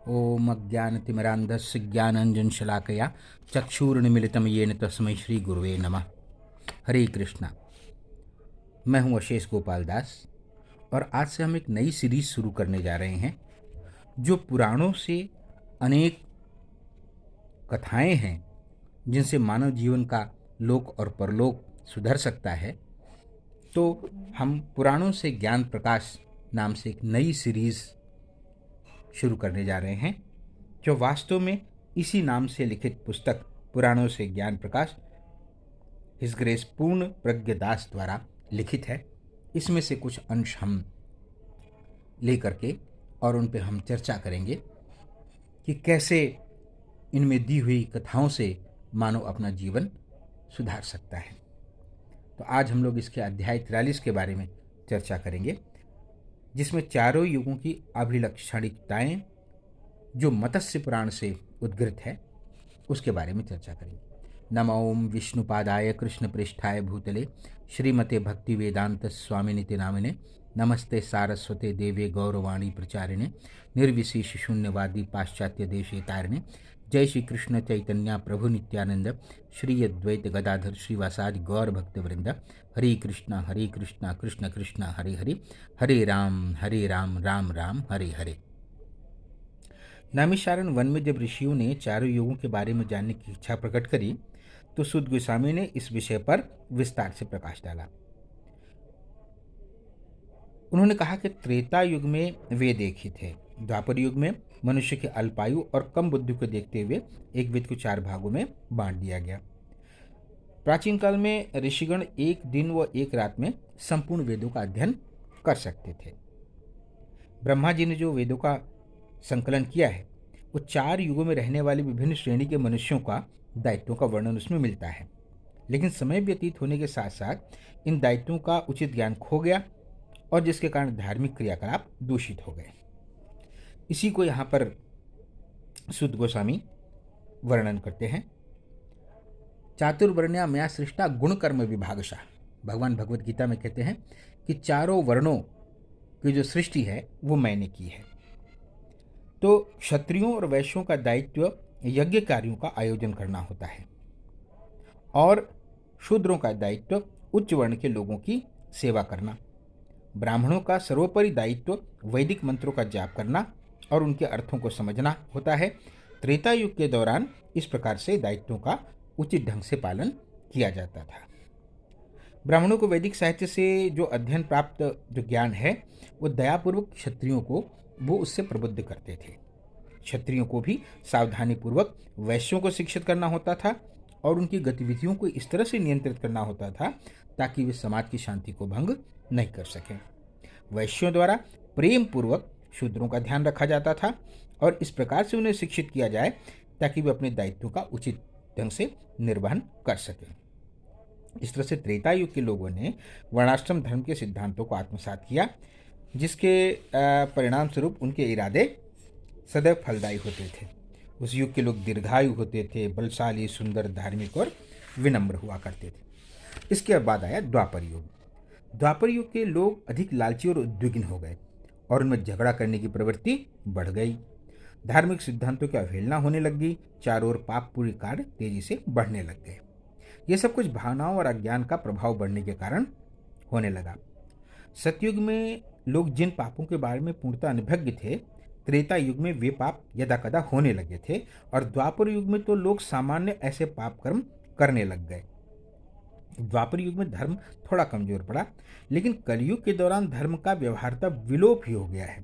ओम अज्ञानतिमिरान्धस्य ज्ञानाञ्जनशलाकया चक्षुरुन्मीलितं येन तस्मै श्री गुरुवे नमः। हरे कृष्णा। मैं हूँ अशेष गोपाल दास और आज से हम एक नई सीरीज शुरू करने जा रहे हैं जो पुराणों से अनेक कथाएं हैं जिनसे मानव जीवन का लोक और परलोक सुधर सकता है। तो हम पुराणों से ज्ञान प्रकाश नाम से एक नई सीरीज शुरू करने जा रहे हैं जो वास्तव में इसी नाम से लिखित पुस्तक पुराणों से ज्ञान प्रकाश हिज ग्रेस पूर्ण प्रज्ञदास द्वारा लिखित है। इसमें से कुछ अंश हम लेकर के और उन पे हम चर्चा करेंगे कि कैसे इनमें दी हुई कथाओं से मानव अपना जीवन सुधार सकता है। तो आज हम लोग इसके अध्याय 43 के बारे में चर्चा करेंगे, जिसमें चारों युगों की अभिलक्षणिकताएं जो मत्स्य पुराण से उद्गृत है उसके बारे में चर्चा करेंगे। नमो विष्णुपादाय कृष्ण पृष्ठाय भूतले श्रीमते भक्ति वेदांत स्वामिनिति नामिने नमस्ते सारस्वते देवे गौरवाणी प्रचारिणे निर्विशेष शून्यवादी पाश्चात्य देशे तारिणे। जय श्री कृष्ण चैतन्य प्रभु नित्यानंद श्री अद्वैत गदाधर श्रीवासादि गौर भक्त वृंद। हरे कृष्णा कृष्ण कृष्ण हरे हरे, हरे राम राम राम हरे हरे। नैमिषारण्य वन में जब ऋषियों ने चारों युगों के बारे में जानने की इच्छा प्रकट करी तो सूत गोस्वामी ने इस विषय पर विस्तार से प्रकाश डाला। उन्होंने कहा कि त्रेता युग में वेद एक ही थे। द्वापर युग में मनुष्य के अल्पायु और कम बुद्धि को देखते हुए एक वेद को 4 भागों में बांट दिया गया। प्राचीन काल में ऋषिगण एक दिन व एक रात में संपूर्ण वेदों का अध्ययन कर सकते थे। ब्रह्मा जी ने जो वेदों का संकलन किया है वो 4 युगों में रहने वाले विभिन्न श्रेणी के मनुष्यों का दायित्वों का वर्णन उसमें मिलता है। लेकिन समय व्यतीत होने के साथ साथ इन दायित्वों का उचित ज्ञान खो गया और जिसके कारण धार्मिक क्रियाकलाप दूषित हो गए। इसी को यहाँ पर सूत गोस्वामी वर्णन करते हैं। चातुर्वर्ण्या मया सृष्टा गुण कर्म विभागशः। भगवान भगवत गीता में कहते हैं कि चारों वर्णों की जो सृष्टि है वो मैंने की है। तो क्षत्रियों और वैश्यों का दायित्व यज्ञ कार्यों का आयोजन करना होता है और शूद्रों का दायित्व उच्च वर्ण के लोगों की सेवा करना। ब्राह्मणों का सर्वोपरि दायित्व वैदिक मंत्रों का जाप करना और उनके अर्थों को समझना होता है। त्रेता युग के दौरान इस प्रकार से दायित्वों का उचित ढंग से पालन किया जाता था। ब्राह्मणों को वैदिक साहित्य से जो अध्ययन प्राप्त जो ज्ञान है वो दयापूर्वक क्षत्रियों को वो उससे प्रबुद्ध करते थे। क्षत्रियों को भी सावधानी पूर्वक वैश्यों को शिक्षित करना होता था और उनकी गतिविधियों को इस तरह से नियंत्रित करना होता था ताकि वे समाज की शांति को भंग नहीं कर सकें। वैश्यों द्वारा प्रेम पूर्वक शूद्रों का ध्यान रखा जाता था और इस प्रकार से उन्हें शिक्षित किया जाए ताकि वे अपने दायित्वों का उचित ढंग से निर्वहन कर सकें। इस तरह से त्रेता युग के लोगों ने वर्णाश्रम धर्म के सिद्धांतों को आत्मसात किया, जिसके परिणाम स्वरूप उनके इरादे सदैव फलदायी होते थे। उस युग के लोग दीर्घायु होते थे, बलशाली, सुंदर, धार्मिक और विनम्र हुआ करते थे। इसके बाद आया द्वापर युग। द्वापर युग के लोग अधिक लालची और उद्विग्न हो गए और उनमें झगड़ा करने की प्रवृत्ति बढ़ गई। धार्मिक सिद्धांतों की अवहेलना होने लगी। चारों ओर पाप पूरी कार्य तेजी से बढ़ने लग गए। ये सब कुछ भावनाओं और अज्ञान का प्रभाव बढ़ने के कारण होने लगा। सतयुग में लोग जिन पापों के बारे में पूर्णतः अनभिज्ञ थे, त्रेता युग में वे पाप यदाकदा होने लगे थे और द्वापर युग में तो लोग सामान्य ऐसे पाप कर्म करने लग गए। द्वापर युग में धर्म थोड़ा कमजोर पड़ा, लेकिन कलयुग के दौरान धर्म का व्यवहारता विलोप ही हो गया है।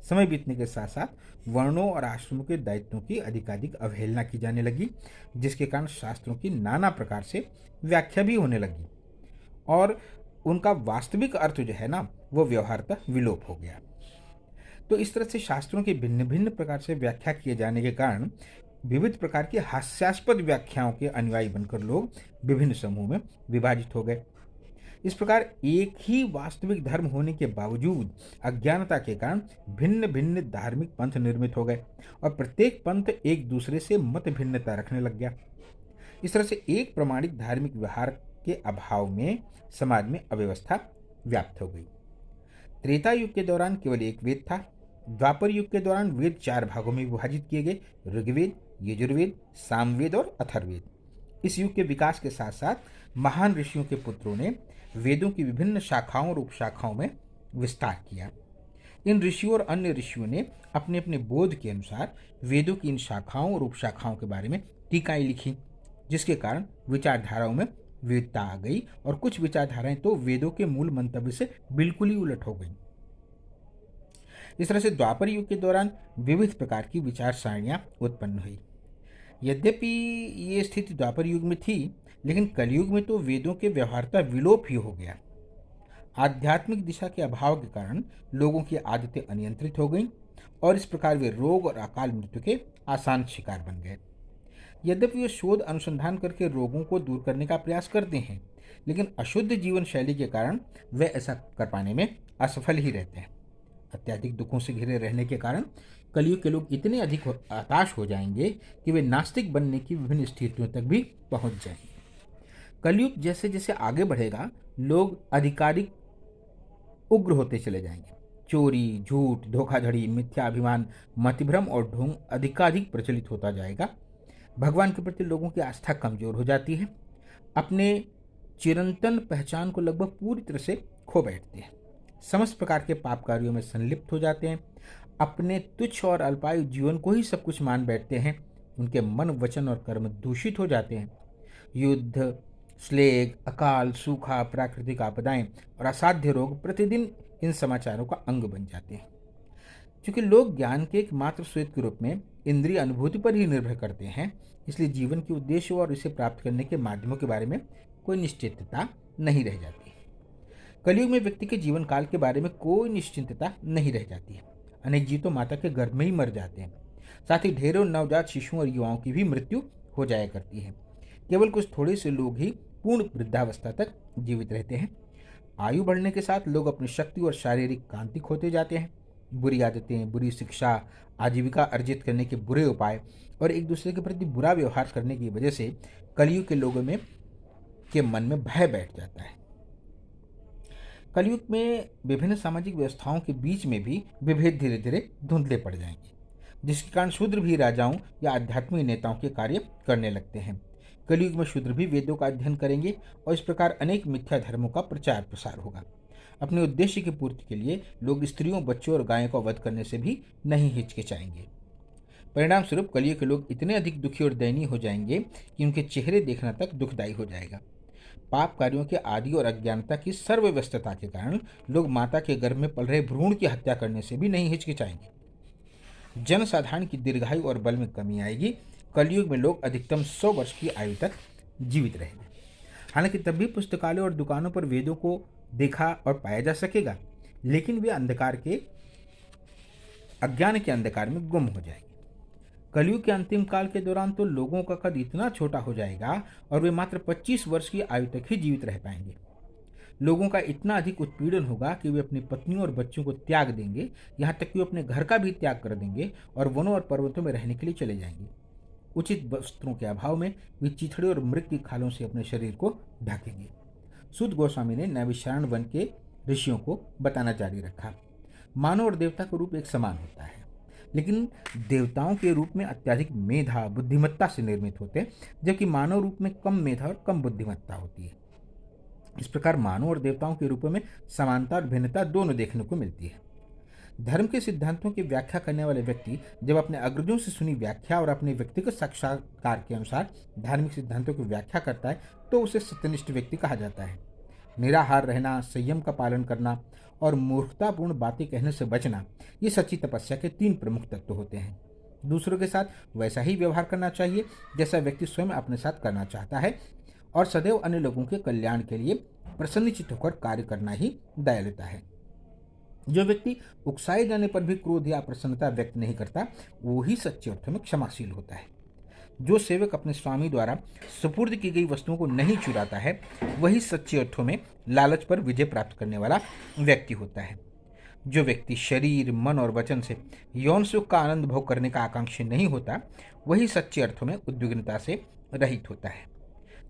समय बीतने के साथ साथ वर्णों और आश्रमों के दायित्वों की अधिकाधिक अवहेलना की जाने लगी, जिसके कारण शास्त्रों की नाना प्रकार से व्याख्या भी होने लगी और उनका वास्तविक अर्थ जो है ना वो व्यवहारता विलोप हो गया। तो इस तरह से शास्त्रों की भिन्न भिन्न प्रकार से व्याख्या किए जाने के कारण विविध प्रकार की हास्यास्पद व्याख्याओं के अनुयायी बनकर लोग विभिन्न समूह में विभाजित हो गए। इस प्रकार एक ही वास्तविक धर्म होने के बावजूद अज्ञानता के कारण भिन्न भिन्न धार्मिक पंथ निर्मित हो गए और प्रत्येक पंथ एक दूसरे से मत भिन्नता रखने लग गया। इस तरह से एक प्रमाणिक धार्मिक व्यवहार के अभाव में समाज में अव्यवस्था व्याप्त हो गई। त्रेता युग के दौरान केवल एक वेद था द्वापर युग के दौरान वेद 4 भागों में विभाजित किए गए: ऋग्वेद, यजुर्वेद, सामवेद और अथर्ववेद। इस युग के विकास के साथ साथ महान ऋषियों के पुत्रों ने वेदों की विभिन्न शाखाओं और उपशाखाओं में विस्तार किया। इन ऋषियों और अन्य ऋषियों ने अपने अपने बोध के अनुसार वेदों की इन शाखाओं और उपशाखाओं के बारे में टीकाएं लिखी, जिसके कारण विचारधाराओं में विविधता आ गई और कुछ विचारधाराएं तो वेदों के मूल मंतव्य से बिल्कुल ही उलट हो गई। इस तरह से द्वापर युग के दौरान विविध प्रकार की विचार सारणियां उत्पन्न हुई। यद्यपि ये स्थिति द्वापर युग में थी, लेकिन कलयुग में तो वेदों के व्यवहारता विलोप ही हो गया। आध्यात्मिक दिशा के अभाव के कारण लोगों की आदतें अनियंत्रित हो गईं और इस प्रकार वे रोग और अकाल मृत्यु के आसान शिकार बन गए। यद्यपि वे शोध अनुसंधान करके रोगों को दूर करने का प्रयास करते हैं, लेकिन अशुद्ध जीवन शैली के कारण वे ऐसा कर पाने में असफल ही रहते हैं। अत्यधिक दुखों से घिरे रहने के कारण कलयुग के लोग इतने अधिक हताश हो जाएंगे कि वे नास्तिक बनने की विभिन्न स्थितियों तक भी पहुंच जाएंगे। कलयुग जैसे जैसे आगे बढ़ेगा, लोग आधिकारिक उग्र होते चले जाएंगे। चोरी, झूठ, धोखाधड़ी, मिथ्याभिमान, मतिभ्रम और ढोंग अधिकाधिक प्रचलित होता जाएगा। भगवान के प्रति लोगों की आस्था कमजोर हो जाती है, अपने चिरंतन पहचान को लगभग पूरी तरह से खो बैठते हैं, समस्त प्रकार के पाप कार्यों में संलिप्त हो जाते हैं, अपने तुच्छ और अल्पायु जीवन को ही सब कुछ मान बैठते हैं। उनके मन, वचन और कर्म दूषित हो जाते हैं। युद्ध, स्लेग, अकाल, सूखा, प्राकृतिक आपदाएं और असाध्य रोग प्रतिदिन इन समाचारों का अंग बन जाते हैं। क्योंकि लोग ज्ञान के एक मात्र स्रोत के रूप में इंद्रिय अनुभूति पर ही निर्भर करते हैं, इसलिए जीवन के उद्देश्य और इसे प्राप्त करने के माध्यमों के बारे में कोई निश्चितता नहीं रह जाती। कलयुग में व्यक्ति के जीवन काल के बारे में कोई निश्चिंतता नहीं रह जाती है। अनेक जीव तो माता के गर्भ में ही मर जाते हैं। साथ ही ढेरों नवजात शिशुओं और युवाओं की भी मृत्यु हो जाया करती है। केवल कुछ थोड़े से लोग ही पूर्ण वृद्धावस्था तक जीवित रहते हैं। आयु बढ़ने के साथ लोग अपनी शक्ति और शारीरिक कांति खोते जाते हैं। बुरी आदतें, बुरी शिक्षा, आजीविका अर्जित करने के बुरे उपाय और एक दूसरे के प्रति बुरा व्यवहार करने की वजह से कलयुग के लोगों में के मन में भय बैठ जाता है। कलयुग में विभिन्न सामाजिक व्यवस्थाओं के बीच में भी विभेद धीरे धीरे धुंधले पड़ जाएंगे, जिसके कारण शूद्र भी राजाओं या आध्यात्मिक नेताओं के कार्य करने लगते हैं। कलयुग में शूद्र भी वेदों का अध्ययन करेंगे और इस प्रकार अनेक मिथ्या धर्मों का प्रचार प्रसार होगा। अपने उद्देश्य की पूर्ति के लिए लोग स्त्रियों, बच्चों और गायों का वध करने से भी नहीं हिचकिचाएंगे। परिणाम स्वरूप कलयुग के लोग इतने अधिक दुखी और दयनीय हो जाएंगे कि उनके चेहरे देखना तक दुखदायी हो जाएगा। पाप कार्यों के आदि और अज्ञानता की सर्वव्यस्तता के कारण लोग माता के गर्भ में पल रहे भ्रूण की हत्या करने से भी नहीं हिचकिचाएंगे। जनसाधारण की दीर्घायु और बल में कमी आएगी। कलयुग में लोग अधिकतम 100 वर्ष की आयु तक जीवित रहेंगे। हालांकि तब भी पुस्तकालयों और दुकानों पर वेदों को देखा और पाया जा सकेगा, लेकिन वे अज्ञान के अंधकार में गुम हो जाएंगे। कलयुग के अंतिम काल के दौरान तो लोगों का कद इतना छोटा हो जाएगा और वे मात्र 25 वर्ष की आयु तक ही जीवित रह पाएंगे। लोगों का इतना अधिक उत्पीड़न होगा कि वे अपनी पत्नियों और बच्चों को त्याग देंगे, यहाँ तक कि वे अपने घर का भी त्याग कर देंगे और वनों और पर्वतों में रहने के लिए चले जाएंगे। उचित वस्त्रों के अभाव में वे चिथड़े और मृग की खालों से अपने शरीर को ढकेंगे। सूत गोस्वामी ने नैमिषारण्य वन के ऋषियों को बताना जारी रखा। मानव और देवता का रूप एक समान होता है, लेकिन देवताओं के रूप में अत्यधिक मेधा, बुद्धिमत्ता से निर्मित होते हैं, जबकि मानव रूप में कम मेधा और कम बुद्धिमत्ता होती है। इस प्रकार मानव और देवताओं के रूपों में समानता और भिन्नता दोनों देखने को मिलती है। धर्म के सिद्धांतों की व्याख्या करने वाले व्यक्ति जब अपने अग्रजों से सुनी व्याख्या और अपने व्यक्तिगत साक्षात्कार के अनुसार धार्मिक सिद्धांतों की व्याख्या करता है, तो उसे सत्यनिष्ठ व्यक्ति कहा जाता है। निराहार रहना, संयम का पालन करना और मूर्खतापूर्ण बातें कहने से बचना, ये सच्ची तपस्या के 3 प्रमुख तत्व होते हैं। दूसरों के साथ वैसा ही व्यवहार करना चाहिए जैसा व्यक्ति स्वयं अपने साथ करना चाहता है, और सदैव अन्य लोगों के कल्याण के लिए प्रसन्नचित्त होकर कार्य करना ही दयालुता है। जो व्यक्ति उकसाए जाने पर भी क्रोध या प्रसन्नता व्यक्त नहीं करता, वो ही सच्चे अर्थों में क्षमाशील होता है। जो सेवक अपने स्वामी द्वारा सुपुर्द की गई वस्तुओं को नहीं चुराता है, वही सच्चे अर्थों में लालच पर विजय प्राप्त करने वाला व्यक्ति होता है। जो व्यक्ति शरीर, मन और वचन से यौन सुख का आनंद भोग करने का आकांक्षी नहीं होता, वही सच्चे अर्थों में उद्विग्नता से रहित होता है।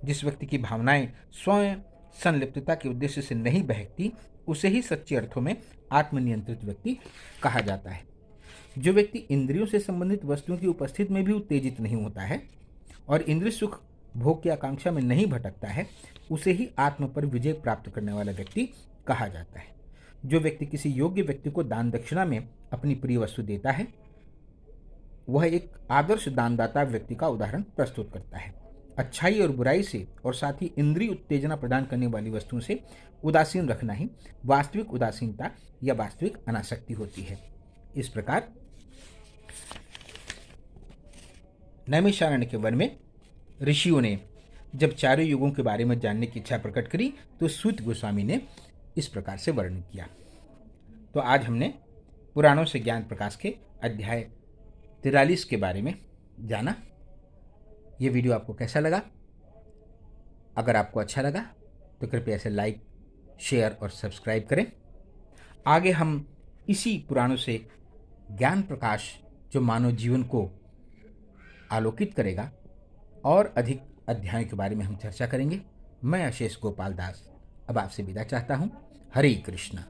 जिस व्यक्ति की भावनाएं स्वयं संलिप्तता के उद्देश्य से नहीं बहकती, उसे ही सच्चे अर्थों में आत्मनियंत्रित व्यक्ति कहा जाता है। जो व्यक्ति इंद्रियों से संबंधित वस्तुओं की उपस्थिति में भी उत्तेजित नहीं होता है और इंद्रिय सुख भोग की आकांक्षा में नहीं भटकता है, उसे ही आत्म पर विजय प्राप्त करने वाला व्यक्ति कहा जाता है। जो व्यक्ति किसी योग्य व्यक्ति को दान दक्षिणा में अपनी प्रिय वस्तु देता है, वह एक आदर्श दानदाता व्यक्ति का उदाहरण प्रस्तुत करता है। अच्छाई और बुराई से और साथ ही इंद्रिय उत्तेजना प्रदान करने वाली वस्तुओं से उदासीन रखना ही वास्तविक उदासीनता या वास्तविक अनासक्ति होती है। इस प्रकार नैमिषारण्य के वन में ऋषियों ने जब चारों युगों के बारे में जानने की इच्छा प्रकट करी तो सूत गोस्वामी ने इस प्रकार से वर्णन किया। तो आज हमने पुराणों से ज्ञान प्रकाश के अध्याय 43 के बारे में जाना। ये वीडियो आपको कैसा लगा? अगर आपको अच्छा लगा तो कृपया इसे लाइक, शेयर और सब्सक्राइब करें। आगे हम इसी पुराणों से ज्ञान प्रकाश जो मानव जीवन को आलोकित करेगा और अधिक अध्यायों के बारे में हम चर्चा करेंगे। मैं अशेष गोपाल दास अब आपसे विदा चाहता हूँ। हरे कृष्णा।